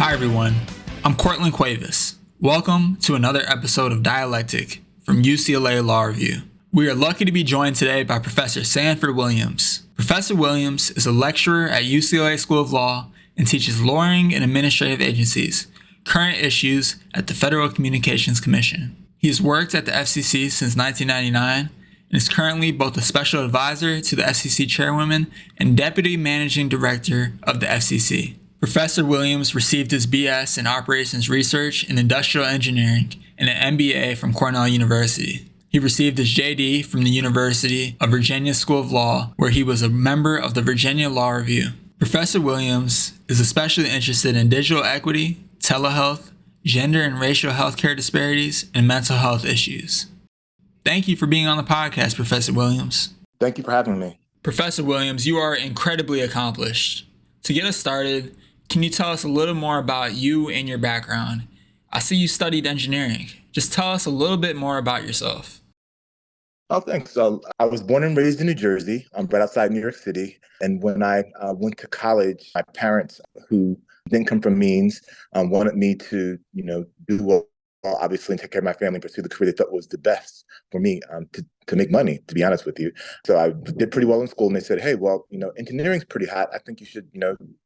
Hi everyone, I'm Courtland Cuevas. Welcome to another episode of Dialectic from UCLA Law Review. We are lucky to be joined today by Professor Sanford Williams. Professor Williams is a lecturer at UCLA School of Law and teaches lawyering and administrative agencies, current issues at the Federal Communications Commission. He has worked at the FCC since 1999 and is currently both a special advisor to the FCC Chairwoman and Deputy Managing Director of the FCC. Professor Williams received his BS in Operations Research and Industrial Engineering and an MBA from Cornell University. He received his JD from the University of Virginia School of Law, where he was a member of the Virginia Law Review. Professor Williams is especially interested in digital equity, telehealth, gender and racial healthcare disparities, and mental health issues. Thank you for being on the podcast, Professor Williams. Thank you for having me. Professor Williams, you are incredibly accomplished. To get us started, can you tell us a little more about you and your background? I see you studied engineering. Just tell us a little bit more about yourself. Oh, thanks. So I was born and raised in New Jersey, right outside New York City. And when I went to college, my parents, who didn't come from means, wanted me to, do well, obviously, and take care of my family, pursue the career they thought was the best for me to make money, to be honest with you. So I did pretty well in school, and they said, hey, well, engineering's pretty hot. I think you should,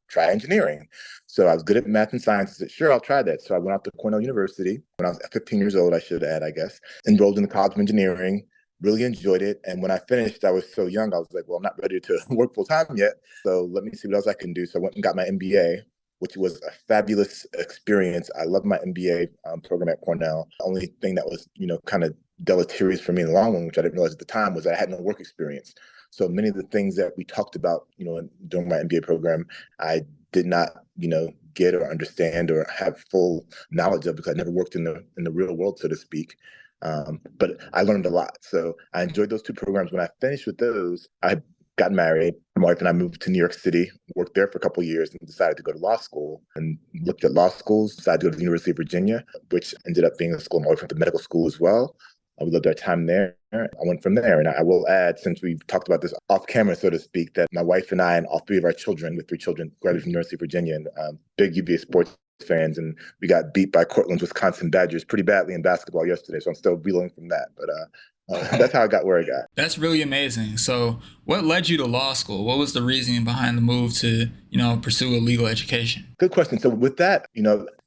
try engineering. So I was good at math and science. I said, sure, I'll try that. So I went out to Cornell University when I was 15 years old, I should add, I guess, enrolled in the College of Engineering, really enjoyed it. And when I finished, I was so young, I was like, well, I'm not ready to work full time yet. So let me see what else I can do. So I went and got my MBA, which was a fabulous experience. I love my MBA program at Cornell. The only thing that was, kind of deleterious for me in the long run, which I didn't realize at the time, was that I had no work experience. So many of the things that we talked about, during my MBA program, I did not, get or understand or have full knowledge of because I never worked in the real world, so to speak. But I learned a lot. So I enjoyed those two programs. When I finished with those, I got married. My wife and I moved to New York City, worked there for a couple of years, and decided to go to law school and looked at law schools, decided to go to the University of Virginia, which ended up being a school. My wife went to medical school as well. We loved our time there. I went from there. And I will add, since we've talked about this off camera, so to speak, that my wife and I and all three of our children, with three children, graduated from the University of Virginia and big UVA sports fans. And we got beat by Cortland's Wisconsin Badgers pretty badly in basketball yesterday. So I'm still reeling from that. But that's how I got where I got. That's really amazing. So what led you to law school? What was the reasoning behind the move to, pursue a legal education? Good question. So with that,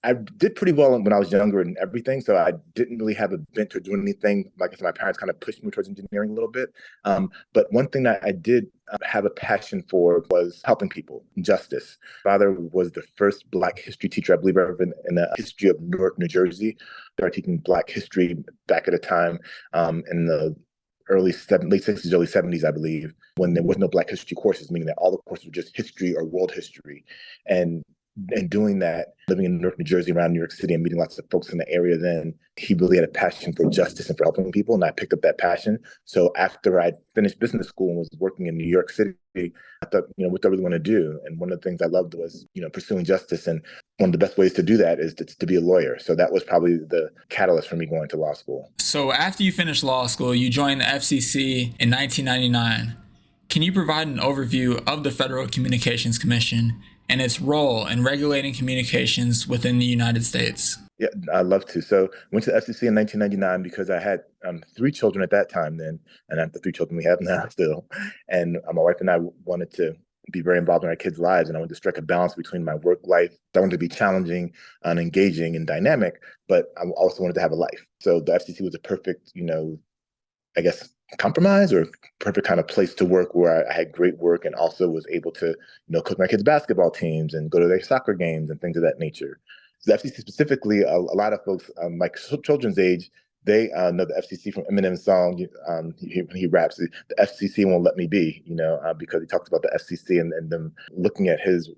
I did pretty well when I was younger and everything. So I didn't really have a bent or doing anything. Like I said, my parents kind of pushed me towards engineering a little bit. But one thing that I did have a passion for was helping people, justice. Father was the first Black history teacher, I believe, ever in the history of Newark, New Jersey. Started teaching Black history back at a time in the late 60s, early 70s, I believe, when there was no Black history courses, meaning that all the courses were just history or world history. And doing that, living in Newark, New Jersey, around New York City, and meeting lots of folks in the area then, he really had a passion for justice and for helping people, and I picked up that passion. So after I finished business school and was working in New York City, I thought, what do I really want to do? And one of the things I loved was, pursuing justice. And one of the best ways to do that is to be a lawyer. So that was probably the catalyst for me going to law school. So after you finished law school, you joined the FCC in 1999. Can you provide an overview of the Federal Communications Commission and its role in regulating communications within the United States? Yeah, I'd love to. So I went to the FCC in 1999 because I had three children at that time then, and I have the three children we have now still. And my wife and I wanted to be very involved in our kids' lives, and I wanted to strike a balance between my work life. I wanted to be challenging and engaging and dynamic, but I also wanted to have a life. So the FCC was a perfect, compromise or perfect kind of place to work where I had great work and also was able to, coach my kids' basketball teams and go to their soccer games and things of that nature. So the FCC specifically, a lot of folks my children's age, they know the FCC from Eminem's song. He raps, "The FCC won't let me be," because he talks about the FCC and them looking at his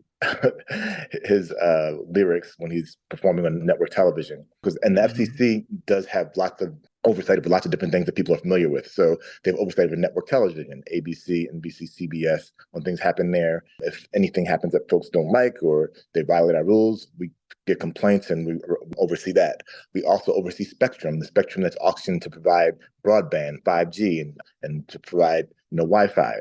lyrics when he's performing on network television. And the FCC does have lots of oversight of lots of different things that people are familiar with. So they have oversight of network television, ABC, NBC, CBS. When things happen there, if anything happens that folks don't like or they violate our rules, we get complaints and we oversee that. We also oversee Spectrum, the spectrum that's auctioned to provide broadband, 5G, and to provide Wi-Fi.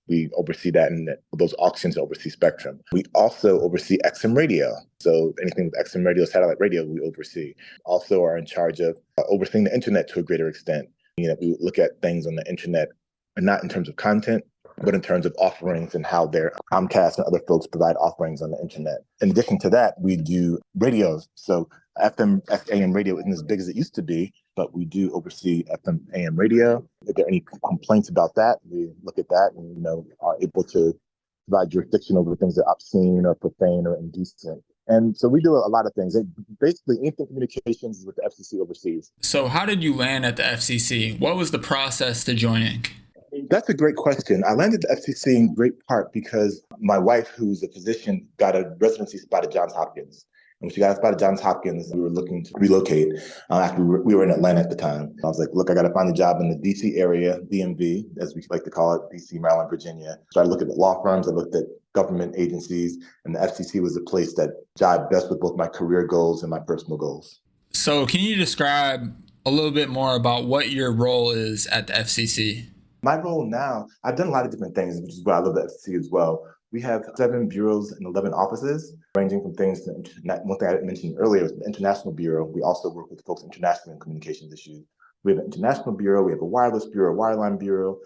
We oversee that, and those auctions oversee spectrum. We also oversee XM radio. So anything with XM radio, satellite radio, we oversee. Also are in charge of overseeing the internet to a greater extent. We look at things on the internet, and not in terms of content, but in terms of offerings and how their Comcast and other folks provide offerings on the internet. In addition to that, we do radios. So FM, AM radio isn't as big as it used to be, but we do oversee FM, AM radio. If there are any complaints about that, we look at that and, are able to provide jurisdiction over things that are obscene or profane or indecent. And so we do a lot of things. Basically, anything communications is what the FCC oversees. So how did you land at the FCC? What was the process to joining? That's a great question. I landed at the FCC in great part because my wife, who's a physician, got a residency spot at Johns Hopkins. And when she got a spot at Johns Hopkins, we were looking to relocate after we were in Atlanta at the time. I was like, look, I got to find a job in the DC area, DMV, as we like to call it, DC, Maryland, Virginia. So I looked at law firms, I looked at government agencies, and the FCC was the place that jived best with both my career goals and my personal goals. So can you describe a little bit more about what your role is at the FCC? My role now, I've done a lot of different things, which is why I love the FCC as well. We have 7 bureaus and 11 offices, ranging from things to one thing I didn't mention earlier is the International Bureau. We also work with folks internationally in communications issues. We have an International Bureau, we have a wireless bureau, a wireline bureau.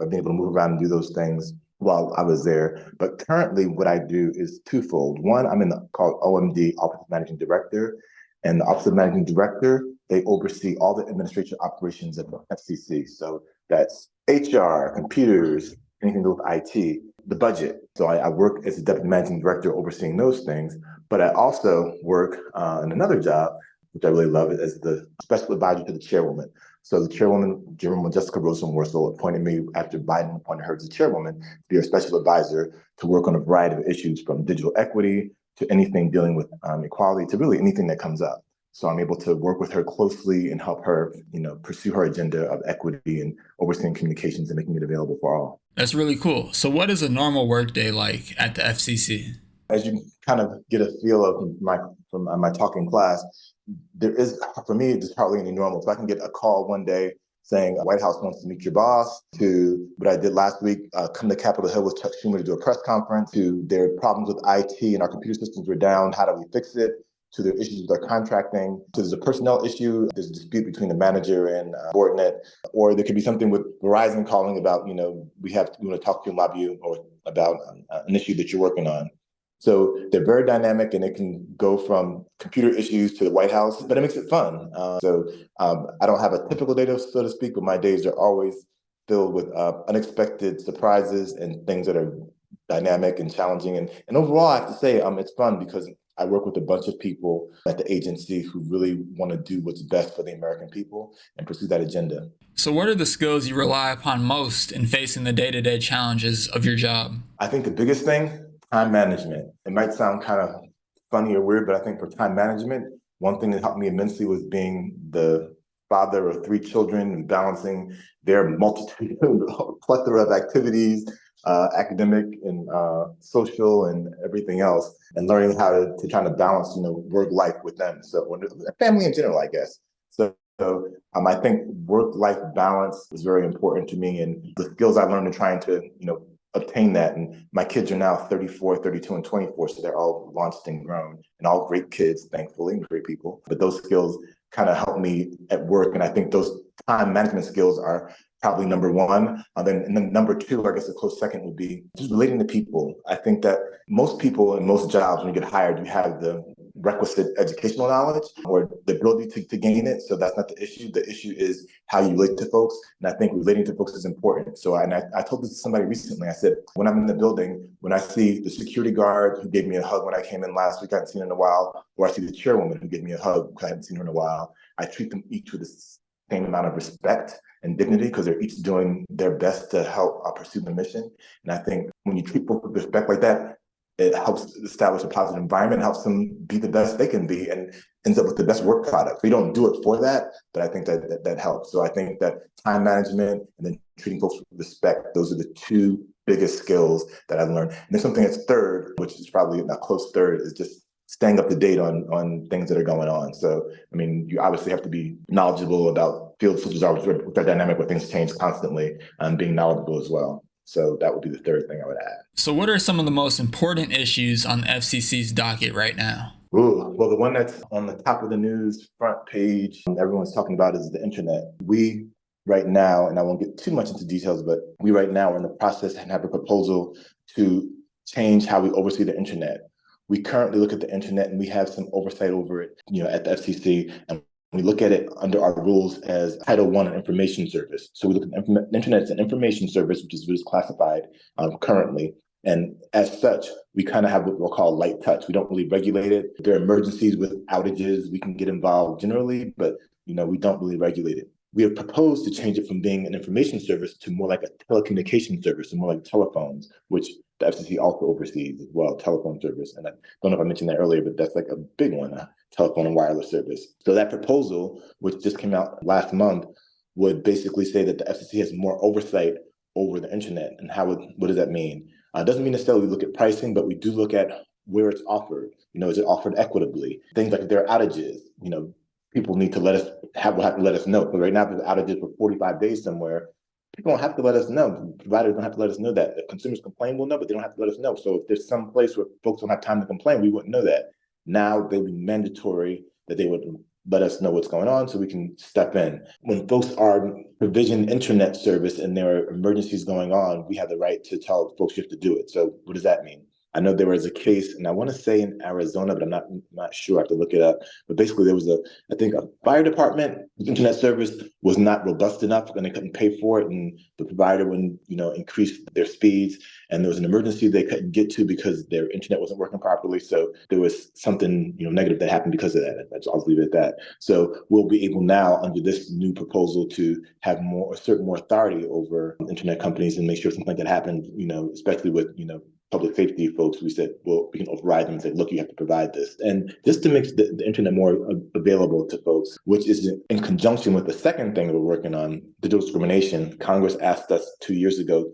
I've been able to move around and do those things while I was there. But currently what I do is twofold. One, I'm in the called OMD, Office of Managing Director. And the Office of Managing Director, they oversee all the administration operations of the FCC. So that's HR, computers, anything to do with IT, the budget. So I work as a deputy managing director overseeing those things, but I also work in another job, which I really love, as the special advisor to the chairwoman. So the chairwoman, Jessica Rosenworcel, appointed me after Biden appointed her as the chairwoman to be her special advisor to work on a variety of issues from digital equity to anything dealing with equality to really anything that comes up. So I'm able to work with her closely and help her, pursue her agenda of equity and overseeing communications and making it available for all. That's really cool. So what is a normal workday like at the FCC? As you kind of get a feel of from my talking class, there is, for me, there's hardly any normal. So I can get a call one day saying White House wants to meet your boss, to what I did last week, come to Capitol Hill with Chuck Schumer to do a press conference, to their problems with IT and our computer systems were down, how do we fix it? To their issues with our contracting, to there's a personnel issue, there's a dispute between the manager and BoardNet, or there could be something with Verizon calling about, we want to talk to you and lobby you or about an issue that you're working on. So they're very dynamic and it can go from computer issues to the White House, but it makes it fun. I don't have a typical day, so to speak, but my days are always filled with unexpected surprises and things that are dynamic and challenging. And overall, I have to say it's fun because I work with a bunch of people at the agency who really want to do what's best for the American people and pursue that agenda. So what are the skills you rely upon most in facing the day-to-day challenges of your job? I think the biggest thing, time management. It might sound kind of funny or weird, but I think for time management, one thing that helped me immensely was being the father of 3 children and balancing their multitude, plethora of activities, academic and social and everything else, and learning how to try to balance, work life with them. So family in general, I guess. So I think work-life balance is very important to me, and the skills I learned in trying to, obtain that. And my kids are now 34, 32, and 24, so they're all launched and grown, and all great kids, thankfully, and great people. But those skills kind of help me at work, and I think those time management skills are probably number one. And then number 2, I guess a close second would be just relating to people. I think that most people in most jobs, when you get hired, you have the requisite educational knowledge or the ability to gain it. So that's not the issue. The issue is how you relate to folks. And I think relating to folks is important. So I told this to somebody recently. I said, when I'm in the building, when I see the security guard who gave me a hug when I came in last week, I hadn't seen her in a while, or I see the chairwoman who gave me a hug because I hadn't seen her in a while, I treat them each with the same amount of respect and dignity because they're each doing their best to help pursue the mission. And I think when you treat folks with respect like that, it helps establish a positive environment, helps them be the best they can be, and ends up with the best work product. We don't do it for that, but I think that helps. So I think that time management and then treating folks with respect, those are the 2 biggest skills that I've learned. And there's something that's third, which is probably not close third, is just staying up to date on things that are going on. So, you obviously have to be knowledgeable about fields such as ours, which are dynamic, where things change constantly, and being knowledgeable as well. So that would be the third thing I would add. So what are some of the most important issues on the FCC's docket right now? Ooh, well, the one that's on the top of the news front page, everyone's talking about is the internet. We right now, and I won't get too much into details, but we right now are in the process and have a proposal to change how we oversee the internet. We currently look at the internet and we have some oversight over it, at the FCC, and we look at it under our rules as Title I, an information service. So we look at the internet as an information service, which is classified currently. And as such, we kind of have what we'll call light touch. We don't really regulate it. If there are emergencies with outages, we can get involved generally, but we don't really regulate it. We have proposed to change it from being an information service to more like a telecommunication service, and more like telephones, which the FCC also oversees as well, telephone service. And I don't know if I mentioned that earlier, but that's like a big one, a telephone and wireless service. So that proposal, which just came out last month, would basically say that the FCC has more oversight over the internet. And what does that mean? It doesn't mean necessarily we look at pricing, but we do look at where it's offered. Is it offered equitably? Things like if there are outages, people need to will have to let us know. But right now, if there's outages for 45 days somewhere, people don't have to let us know. Providers don't have to let us know that. If consumers complain, we'll know, but they don't have to let us know. So if there's some place where folks don't have time to complain, we wouldn't know that. Now they would be mandatory that they would let us know what's going on so we can step in. When folks are provision internet service and there are emergencies going on, we have the right to tell folks you have to do it. So what does that mean? I know there was a case, and I want to say in Arizona, but I'm not sure. I have to look it up. But basically, there was a fire department internet service was not robust enough, and they couldn't pay for it, and the provider wouldn't, increase their speeds, and there was an emergency they couldn't get to because their internet wasn't working properly. So there was something, negative that happened because of that. I'll leave it at that. So we'll be able now, under this new proposal, to have more authority over internet companies and make sure something like that happens. Especially with public safety folks, we said, well, we can override them and say, look, you have to provide this. And just to make the internet more available to folks, which is in conjunction with the second thing that we're working on, digital discrimination. Congress asked us 2 years ago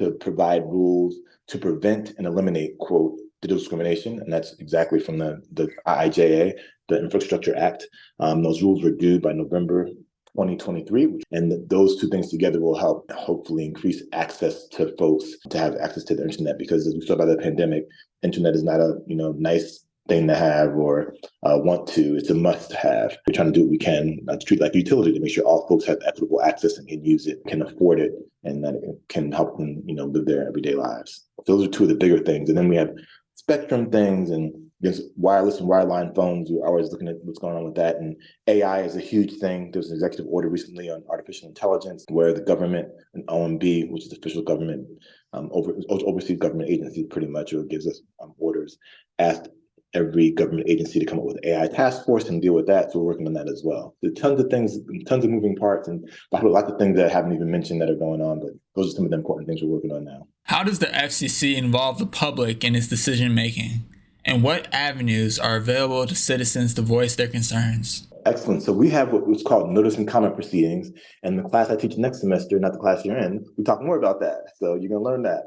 to provide rules to prevent and eliminate, quote, digital discrimination. And that's exactly from the IIJA, the Infrastructure Act. Those rules were due by November 2023, and those two things together will help hopefully increase access to folks to have access to the internet, because as we saw by the pandemic, internet is not a nice thing to have or want to. It's a must have. We're trying to do what we can to treat it like a utility to make sure all folks have equitable access and can use it, can afford it, and that it can help them live their everyday lives. Those are two of the bigger things. And then we have spectrum things, and there's wireless and wireline phones. We're always looking at what's going on with that. And AI is a huge thing. There was an executive order recently on artificial intelligence where the government, and OMB, which is the official government, oversees government agencies pretty much, or gives us orders, asked every government agency to come up with an AI task force and deal with that. So we're working on that as well. There are tons of things, tons of moving parts, and lots of things that I haven't even mentioned that are going on, but those are some of the important things we're working on now. How does the FCC involve the public in its decision making? And what avenues are available to citizens to voice their concerns? Excellent. So we have what's called notice and comment proceedings. And the class I teach next semester, not the class you're in, we talk more about that. So you're going to learn that.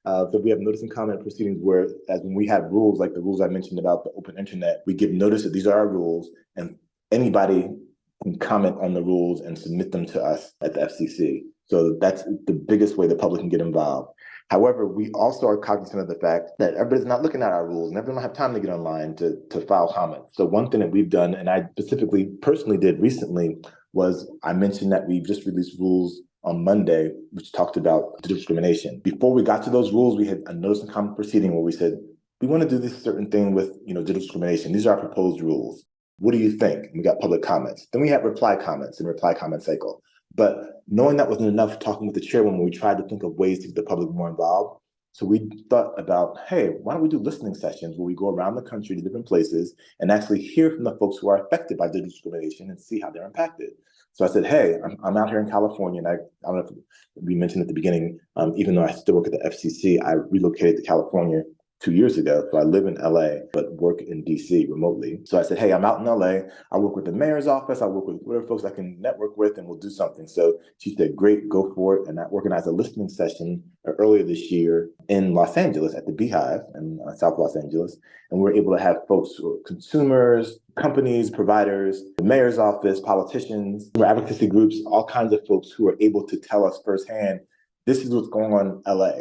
So we have notice and comment proceedings where, as when we have rules, like the rules I mentioned about the open internet, we give notice that these are our rules, and anybody can comment on the rules and submit them to us at the FCC. So that's the biggest way the public can get involved. However, we also are cognizant of the fact that everybody's not looking at our rules and everyone don't have time to get online to file comments. So one thing that we've done, and I personally did recently, was I mentioned that we've just released rules on Monday, which talked about digital discrimination. Before we got to those rules, we had a notice and comment proceeding where we said, we want to do this certain thing with digital discrimination. These are our proposed rules. What do you think? And we got public comments. Then we had reply comments and reply comment cycle. But knowing that wasn't enough, talking with the chairwoman, we tried to think of ways to get the public more involved. So we thought about, hey, why don't we do listening sessions where we go around the country to different places and actually hear from the folks who are affected by digital discrimination and see how they're impacted. So I said, hey, I'm out here in California, and I don't know if we mentioned at the beginning, even though I still work at the FCC, I relocated to California 2 years ago. So I live in LA, but work in DC remotely. So I said, hey, I'm out in LA. I work with the mayor's office. I work with whatever folks I can network with, and we'll do something. So she said, great, go for it. And I organized a listening session earlier this year in Los Angeles at the Beehive in South Los Angeles. And we're able to have folks who are consumers, companies, providers, the mayor's office, politicians, advocacy groups, all kinds of folks who are able to tell us firsthand this is what's going on in LA.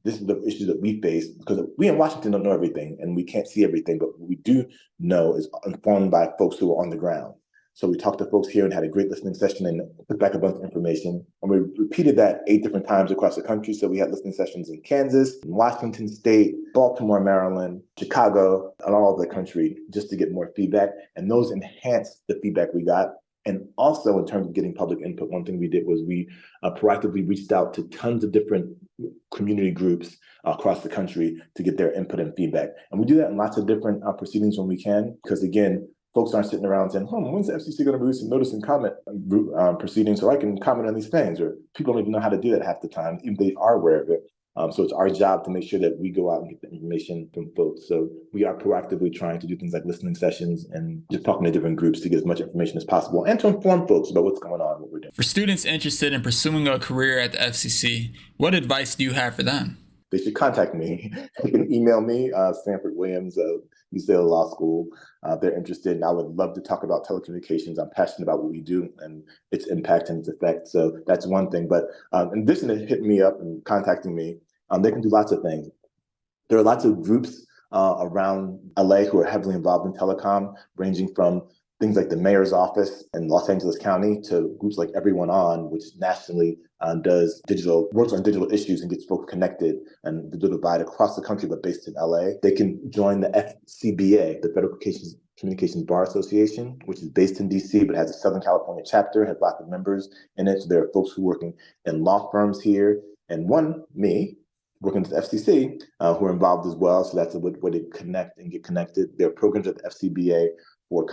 This is the issues that we face, because we in Washington don't know everything and we can't see everything, but what we do know is informed by folks who are on the ground. So we talked to folks here and had a great listening session and put back a bunch of information. And we repeated that 8 different times across the country. So we had listening sessions in Kansas, in Washington State, Baltimore, Maryland, Chicago, and all over the country, just to get more feedback. And those enhanced the feedback we got. And also in terms of getting public input, one thing we did was we proactively reached out to tons of different community groups across the country to get their input and feedback. And we do that in lots of different proceedings when we can, because again, folks aren't sitting around saying, when's the FCC going to release a notice and comment proceeding so I can comment on these things? Or people don't even know how to do that half the time, even they are aware of it. So it's our job to make sure that we go out and get the information from folks. So we are proactively trying to do things like listening sessions and just talking to different groups to get as much information as possible and to inform folks about what's going on and what we're doing. For students interested in pursuing a career at the FCC, what advice do you have for them? They should contact me. You can email me, Sanford Williams of UCLA Law School. If they're interested, and I would love to talk about telecommunications. I'm passionate about what we do and its impact and its effect. So that's one thing. But in addition to hitting me up and contacting me, they can do lots of things. There are lots of groups around LA who are heavily involved in telecom, ranging from things like the mayor's office in Los Angeles County to groups like Everyone On, which nationally works on digital issues and gets folks connected and the divide across the country, but based in LA. They can join the FCBA, the Federal Communications Bar Association, which is based in DC, but has a Southern California chapter, has lots of members in it. So there are folks who are working in law firms here, and me, working with the FCC, who are involved as well. So that's a way to connect and get connected. There are programs at the FCBA for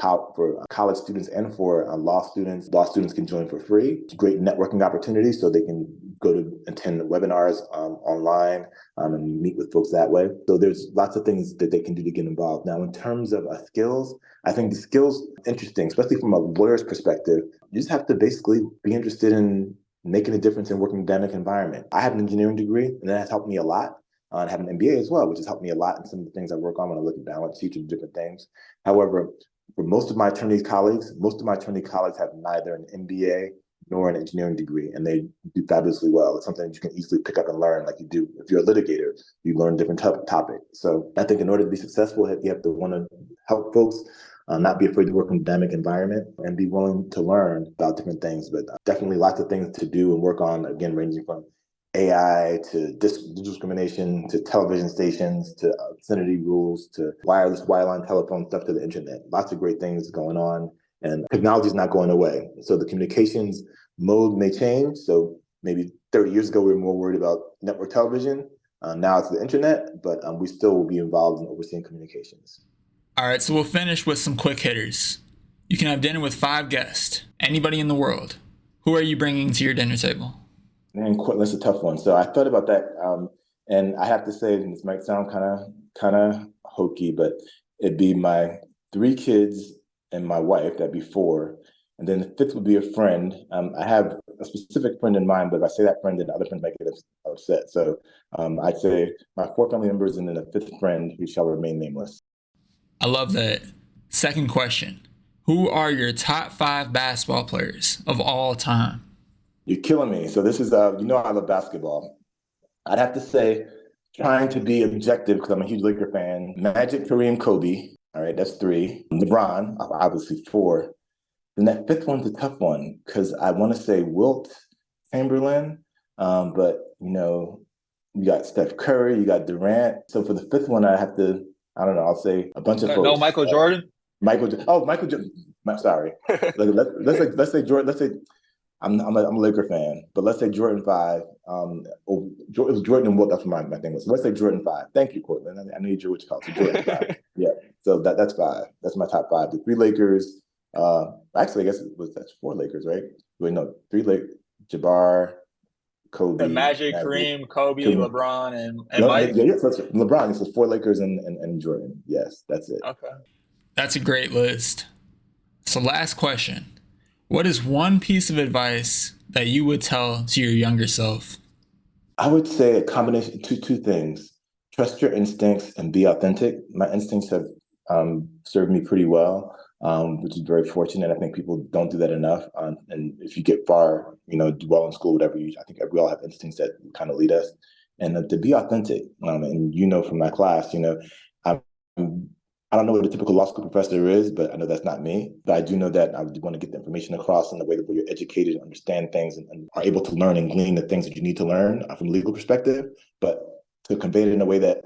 college students and for law students. Law students can join for free. It's a great networking opportunity, so they can go to attend webinars online and meet with folks that way. So there's lots of things that they can do to get involved. Now, in terms of skills, I think the skills interesting, especially from a lawyer's perspective. You just have to basically be interested in making a difference in working in an academic environment. I have an engineering degree, and that has helped me a lot. I have an MBA as well, which has helped me a lot in some of the things I work on when I look at balance sheets and different things. However, for most of my attorney colleagues have neither an MBA nor an engineering degree, and they do fabulously well. It's something that you can easily pick up and learn, like you do. If you're a litigator, you learn a different topic. So I think in order to be successful, you have to want to help folks, not be afraid to work in an academic environment, and be willing to learn about different things. But definitely lots of things to do and work on, again, ranging from AI to digital discrimination to television stations to obscenity rules to wireless wireline telephone stuff to the internet. Lots of great things going on, and technology is not going away. So the communications mode may change. So maybe 30 years ago, we were more worried about network television. Now it's the internet, but we still will be involved in overseeing communications. All right, so we'll finish with some quick hitters. You can have dinner with 5 guests, anybody in the world. Who are you bringing to your dinner table? Man, Courtland's a tough one. So I thought about that, and I have to say, and this might sound kind of hokey, but it'd be my 3 kids and my wife. That'd be 4, and then the 5th would be a friend. I have a specific friend in mind, but if I say that friend, then the other friend might get upset. So I'd say my 4 family members and then a 5th friend who shall remain nameless. I love that. Second question: who are your top 5 basketball players of all time? You're killing me. So this is, I love basketball. I'd have to say, trying to be objective because I'm a huge Laker fan, Magic, Kareem, Kobe. All right, that's 3. LeBron, obviously 4. Then that 5th one's a tough one because I want to say Wilt Chamberlain, but you got Steph Curry, you got Durant. So for the 5th one, I'll say a bunch of folks. No, Michael Jordan? Michael Jordan. Sorry. Let's say Jordan. Let's say I'm a Laker fan, but let's say Jordan 5. It was Jordan and Wilt. That's what my thing was. So let's say Jordan 5. Thank you, Courtland. I knew you what you called it. So Jordan 5. Yeah. So that's 5. That's my top 5. The 3 Lakers. Actually, I guess that's 4 Lakers, right? Wait, no, 3 Lakers. Jabbar, Kobe, The Magic, Kareem, Kobe, LeBron, and no, Mike. Yeah, so LeBron. It's 4 Lakers and Jordan. Yes, that's it. Okay. That's a great list. So last question. What is one piece of advice that you would tell to your younger self? I would say a combination of two things. Trust your instincts and be authentic. My instincts have served me pretty well. which is very fortunate. I think people don't do that enough. And if you get far, do well in school, whatever, I think we all have instincts that kind of lead us. And to be authentic. And from my class, I'm I don't know what a typical law school professor is, but I know that's not me. But I do know that I want to get the information across in the way that you're educated and understand things and are able to learn and glean the things that you need to learn from a legal perspective, but to convey it in a way that,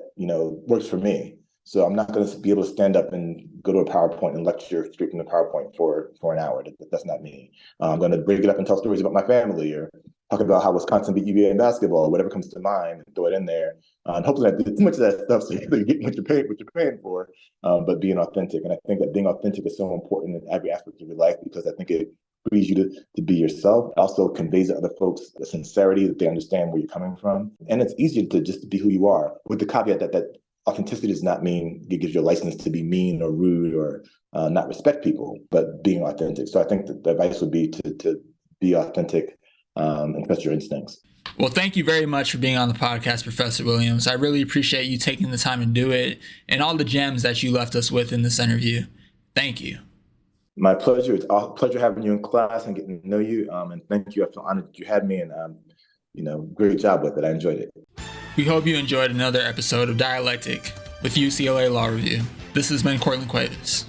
works for me. So I'm not going to be able to stand up and go to a PowerPoint and lecture straight from the PowerPoint for an hour. That's not me. I'm going to break it up and tell stories about my family or talk about how Wisconsin beat UVA in basketball, or whatever comes to mind, and throw it in there. And hopefully not do too much of that stuff so you get what you're paying for, but being authentic. And I think that being authentic is so important in every aspect of your life, because I think it frees you to be yourself. It also conveys to other folks the sincerity, that they understand where you're coming from. And it's easier to just be who you are, with the caveat that authenticity does not mean it gives you a license to be mean or rude or not respect people, but being authentic. So I think that the advice would be to be authentic and trust your instincts. Well, thank you very much for being on the podcast, Professor Williams. I really appreciate you taking the time to do it and all the gems that you left us with in this interview. Thank you. My pleasure. It's a pleasure having you in class and getting to know you. And thank you. I feel honored that you had me, and great job with it. I enjoyed it. We hope you enjoyed another episode of Dialectic with UCLA Law Review. This has been Courtland Cuevas.